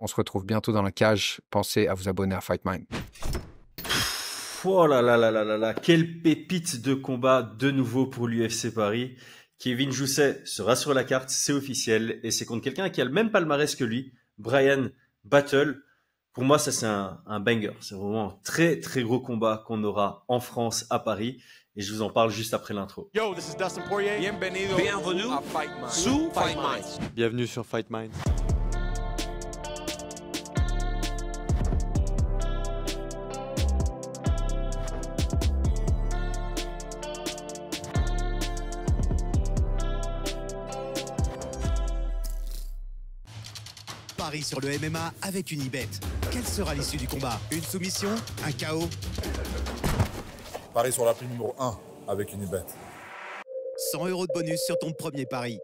On se retrouve bientôt dans la cage. Pensez à vous abonner à Fight Mind. Oh là là là là là là, quelle pépite de combat de nouveau pour l'UFC Paris. Kevin Jousset sera sur la carte, c'est officiel, et c'est contre quelqu'un qui a le même palmarès que lui, Brian Battle. Pour moi, ça c'est un banger. C'est vraiment un très très gros combat qu'on aura en France à Paris, et je vous en parle juste après l'intro. Yo, this is Dustin Poirier. Bienvenue à Fight Mind. Sous Fight Mind. Bienvenue sur Fight Mind. Paris sur le MMA avec Unibet. Quelle sera l'issue du combat? Une soumission? Un KO? Paris sur la prime numéro 1 avec Unibet. 100 € de bonus sur ton premier pari.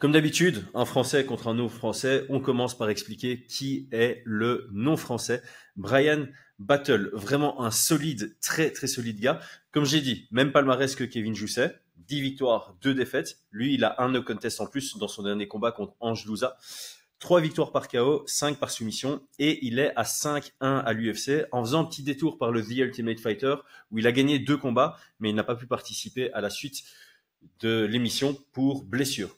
Comme d'habitude, un Français contre un non-Français, on commence par expliquer qui est le non-Français. Brian Battle, vraiment un solide, très très solide gars. Comme j'ai dit, même palmarès que Kevin Jousset, 10 victoires, 2 défaites. Lui, il a un no contest en plus dans son dernier combat contre Ange Louza. 3 victoires par KO, 5 par soumission, et il est à 5-1 à l'UFC en faisant un petit détour par le The Ultimate Fighter où il a gagné 2 combats, mais il n'a pas pu participer à la suite de l'émission pour blessure.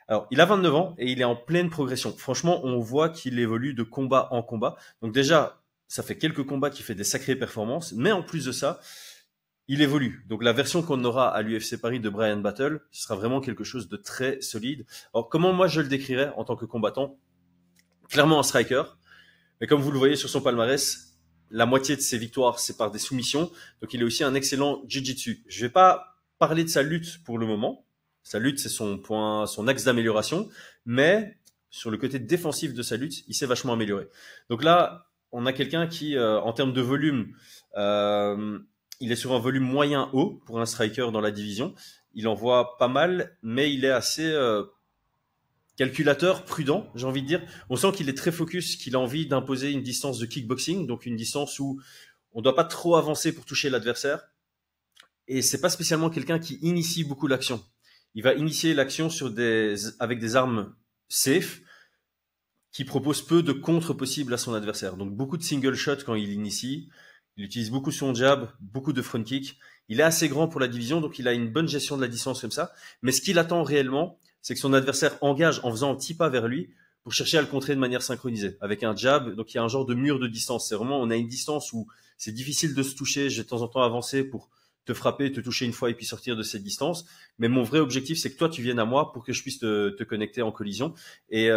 Alors, il a 29 ans et il est en pleine progression. Franchement, on voit qu'il évolue de combat en combat. Donc déjà, ça fait quelques combats qu'il fait des sacrées performances, mais en plus de ça, il évolue. Donc la version qu'on aura à l'UFC Paris de Brian Battle, ce sera vraiment quelque chose de très solide. Alors, comment moi je le décrirais en tant que combattant? Clairement un striker, mais comme vous le voyez sur son palmarès, la moitié de ses victoires, c'est par des soumissions. Donc, il est aussi un excellent jiu-jitsu. Je vais pas parler de sa lutte pour le moment. Sa lutte, c'est son axe d'amélioration. Mais sur le côté défensif de sa lutte, il s'est vachement amélioré. Donc là, on a quelqu'un qui, en termes de volume, il est sur un volume moyen haut pour un striker dans la division. Il envoie pas mal, mais il est assez calculateur, prudent, j'ai envie de dire. On sent qu'il est très focus, qu'il a envie d'imposer une distance de kickboxing, donc une distance où on ne doit pas trop avancer pour toucher l'adversaire. Et c'est pas spécialement quelqu'un qui initie beaucoup l'action. Il va initier l'action avec des armes safe, qui proposent peu de contre possibles à son adversaire. Donc beaucoup de single shot quand il initie. Il utilise beaucoup son jab, beaucoup de front kick. Il est assez grand pour la division, donc il a une bonne gestion de la distance comme ça. Mais ce qu'il attend réellement, c'est que son adversaire engage en faisant un petit pas vers lui pour chercher à le contrer de manière synchronisée, avec un jab. Donc il y a un genre de mur de distance. C'est vraiment, on a une distance où c'est difficile de se toucher. Je vais de temps en temps avancer pour te frapper, te toucher une fois et puis sortir de cette distance. Mais mon vrai objectif, c'est que toi, tu viennes à moi pour que je puisse te connecter en collision. Et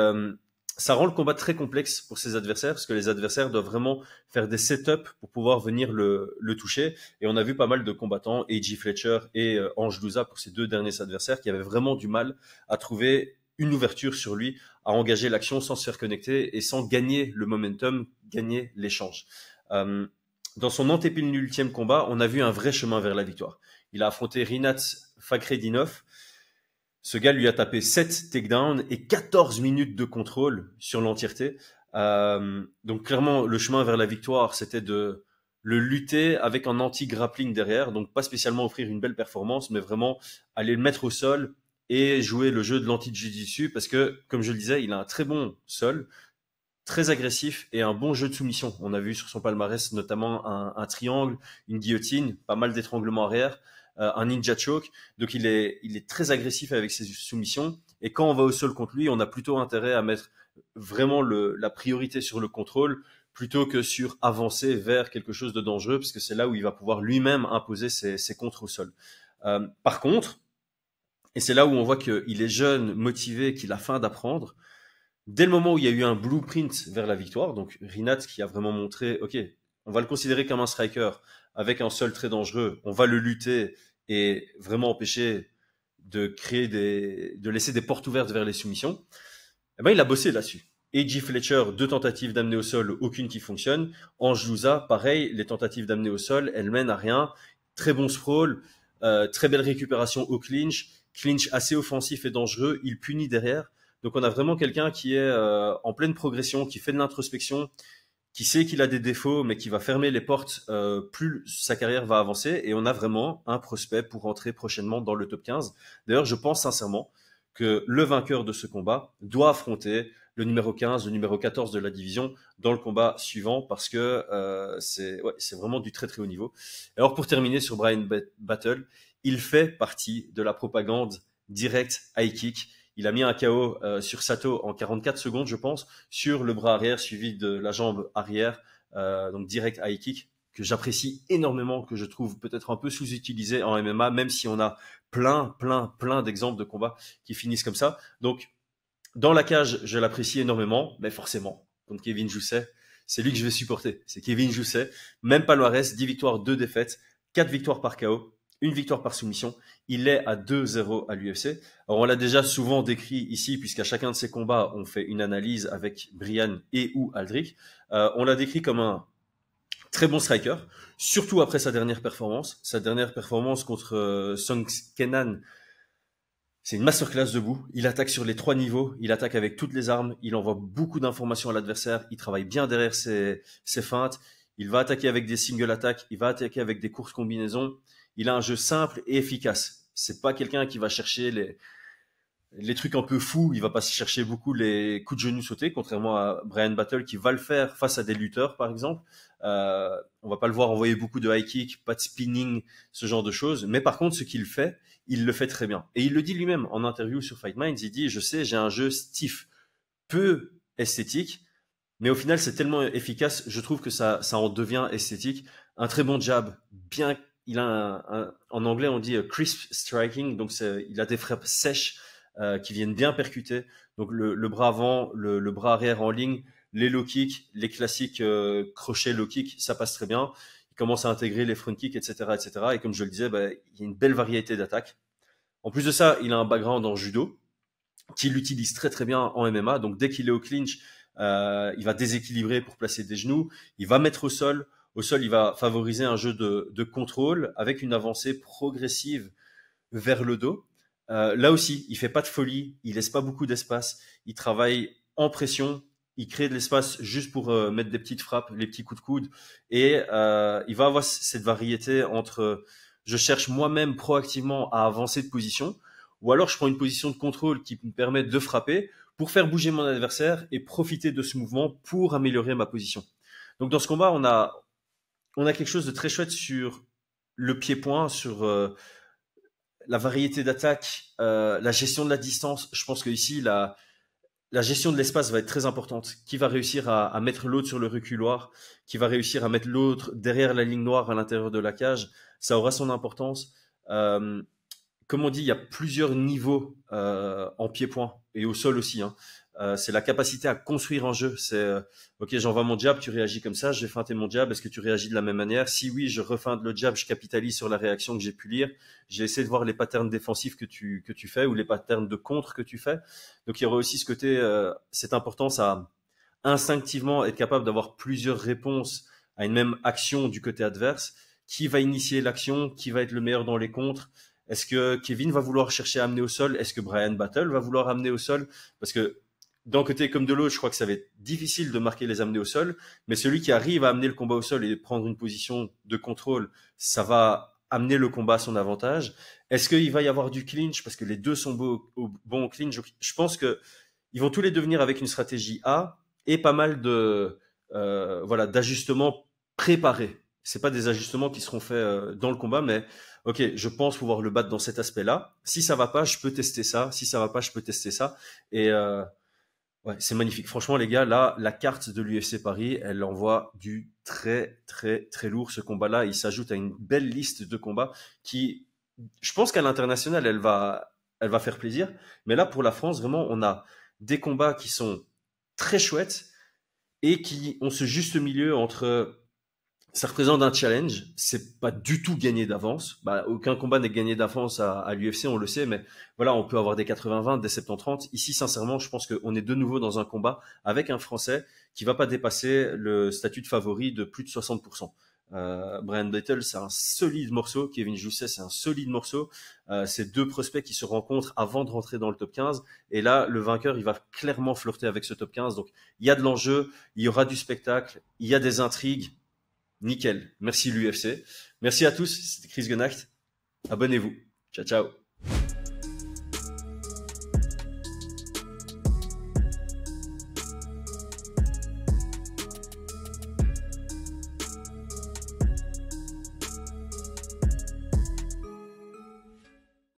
ça rend le combat très complexe pour ses adversaires parce que les adversaires doivent vraiment faire des setups pour pouvoir venir le toucher. Et on a vu pas mal de combattants, A.J. Fletcher et Ange Louza pour ces 2 derniers adversaires qui avaient vraiment du mal à trouver une ouverture sur lui, à engager l'action sans se faire connecter et sans gagner le momentum, gagner l'échange. Dans son antépénultième combat, on a vu un vrai chemin vers la victoire. Il a affronté Rinat Fakhretdinov. Ce gars lui a tapé 7 takedowns et 14 minutes de contrôle sur l'entièreté. Donc clairement, le chemin vers la victoire, c'était de le lutter avec un anti-grappling derrière. Donc pas spécialement offrir une belle performance, mais vraiment aller le mettre au sol et jouer le jeu de l'anti-jiu-jitsu parce que, comme je le disais, il a un très bon sol, très agressif et un bon jeu de soumission. On a vu sur son palmarès notamment un triangle, une guillotine, pas mal d'étranglements arrière. Un ninja choke, donc il est très agressif avec ses soumissions, et quand on va au sol contre lui, on a plutôt intérêt à mettre vraiment la priorité sur le contrôle, plutôt que sur avancer vers quelque chose de dangereux, parce que c'est là où il va pouvoir lui-même imposer ses contres au sol. Par contre, et c'est là où on voit qu'il est jeune, motivé, qu'il a faim d'apprendre, dès le moment où il y a eu un blueprint vers la victoire, donc Rinat qui a vraiment montré, ok, on va le considérer comme un striker, avec un sol très dangereux, on va le lutter et vraiment empêcher de laisser des portes ouvertes vers les soumissions. Eh ben, il a bossé là-dessus. A.J. Fletcher, 2 tentatives d'amener au sol, aucune qui fonctionne. Ange Louza, pareil, les tentatives d'amener au sol, elles mènent à rien. Très bon sprawl, très belle récupération au clinch assez offensif et dangereux, il punit derrière. Donc on a vraiment quelqu'un qui est en pleine progression, qui fait de l'introspection, qui sait qu'il a des défauts, mais qui va fermer les portes plus sa carrière va avancer. Et on a vraiment un prospect pour rentrer prochainement dans le top 15. D'ailleurs, je pense sincèrement que le vainqueur de ce combat doit affronter le numéro 15, le numéro 14 de la division dans le combat suivant parce que c'est vraiment du très très haut niveau. Alors pour terminer sur Bryan Battle, il fait partie de la propagande direct high kick. Il a mis un KO sur Sato en 44 secondes, je pense, sur le bras arrière suivi de la jambe arrière, donc direct high kick, que j'apprécie énormément, que je trouve peut-être un peu sous-utilisé en MMA, même si on a plein d'exemples de combats qui finissent comme ça. Donc, dans la cage, je l'apprécie énormément, mais forcément, contre Kevin Jousset, c'est lui que je vais supporter. C'est Kevin Jousset, même palmarès, 10 victoires, 2 défaites, 4 victoires par KO, 1 victoire par soumission. Il est à 2-0 à l'UFC. Alors, on l'a déjà souvent décrit ici, puisqu'à chacun de ces combats, on fait une analyse avec Brian et ou Aldrich. On l'a décrit comme un très bon striker, surtout après sa dernière performance. Sa dernière performance contre Song Kenan, c'est une masterclass debout. Il attaque sur les 3 niveaux, il attaque avec toutes les armes, il envoie beaucoup d'informations à l'adversaire, il travaille bien derrière ses feintes, il va attaquer avec des single attaques, il va attaquer avec des courses combinaisons. Il a un jeu simple et efficace. C'est pas quelqu'un qui va chercher les trucs un peu fous, il va pas chercher beaucoup les coups de genoux sautés, contrairement à Bryan Battle qui va le faire face à des lutteurs, par exemple. On va pas le voir envoyer beaucoup de high kick, pas de spinning, ce genre de choses. Mais par contre, ce qu'il fait, il le fait très bien. Et il le dit lui-même en interview sur Fight Minds, il dit, je sais, j'ai un jeu stiff, peu esthétique, mais au final, c'est tellement efficace, je trouve que ça en devient esthétique. Un très bon jab, bien, il a en anglais, on dit crisp striking, donc il a des frappes sèches, qui viennent bien percuter. Donc le bras avant, le bras arrière en ligne, les low kicks, les classiques crochets low kicks, ça passe très bien. Il commence à intégrer les front kicks, etc., etc. Et comme je le disais, il y a une belle variété d'attaques. En plus de ça, il a un background en judo qu'il utilise très très bien en MMA. Donc dès qu'il est au clinch, il va déséquilibrer pour placer des genoux. Il va mettre au sol. Au sol, il va favoriser un jeu de contrôle avec une avancée progressive vers le dos. Là aussi, il fait pas de folie, il laisse pas beaucoup d'espace, il travaille en pression, il crée de l'espace juste pour mettre des petites frappes, les petits coups de coude, et il va avoir cette variété entre je cherche moi-même proactivement à avancer de position, ou alors je prends une position de contrôle qui me permet de frapper pour faire bouger mon adversaire et profiter de ce mouvement pour améliorer ma position. Donc dans ce combat, on a quelque chose de très chouette sur le pied-point, sur la variété d'attaque, la gestion de la distance. Je pense que ici la gestion de l'espace va être très importante. Qui va réussir à mettre l'autre sur le reculoir, qui va réussir à mettre l'autre derrière la ligne noire à l'intérieur de la cage, ça aura son importance. Comme on dit, il y a plusieurs niveaux en pied-point et au sol aussi. C'est la capacité à construire un jeu. C'est ok, j'envoie mon jab, tu réagis comme ça, je vais feinter mon jab, est-ce que tu réagis de la même manière? Si oui, je refeinte le jab, je capitalise sur la réaction que j'ai pu lire. J'ai essayé de voir les patterns défensifs que tu fais ou les patterns de contre que tu fais. Donc il y aura aussi ce côté, cette importance à instinctivement être capable d'avoir plusieurs réponses à une même action du côté adverse. Qui va initier l'action? Qui va être le meilleur dans les contres? Est-ce que Kevin va vouloir chercher à amener au sol? Est-ce que Bryan Battle va vouloir amener au sol? Parce que d'un côté comme de l'autre, je crois que ça va être difficile de marquer les amener au sol, mais celui qui arrive à amener le combat au sol et prendre une position de contrôle, ça va amener le combat à son avantage. Est-ce qu'il va y avoir du clinch? Parce que les deux sont bons au clinch. Je pense que ils vont tous les deux venir avec une stratégie A et pas mal de d'ajustements préparés. C'est pas des ajustements qui seront faits dans le combat, mais ok, je pense pouvoir le battre dans cet aspect-là. Si ça va pas, je peux tester ça. Si ça va pas, je peux tester ça. Et ouais, c'est magnifique. Franchement, les gars, là, la carte de l'UFC Paris, elle envoie du très, très, très lourd. Ce combat-là, il s'ajoute à une belle liste de combats qui, je pense qu'à l'international, elle va faire plaisir. Mais là, pour la France, vraiment, on a des combats qui sont très chouettes et qui ont ce juste milieu entre ça représente un challenge, c'est pas du tout gagné d'avance. Aucun combat n'est gagné d'avance à l'UFC, on le sait, mais voilà, on peut avoir des 80-20, des 70-30. Ici, sincèrement, je pense qu'on est de nouveau dans un combat avec un Français qui va pas dépasser le statut de favori de plus de 60%. Bryan Battle, c'est un solide morceau. Kevin Jousset, c'est un solide morceau. C'est deux prospects qui se rencontrent avant de rentrer dans le top 15. Et là, le vainqueur, il va clairement flirter avec ce top 15. Donc, il y a de l'enjeu, il y aura du spectacle, il y a des intrigues. Nickel. Merci l'UFC. Merci à tous. C'était Chris Genacht. Abonnez-vous. Ciao, ciao.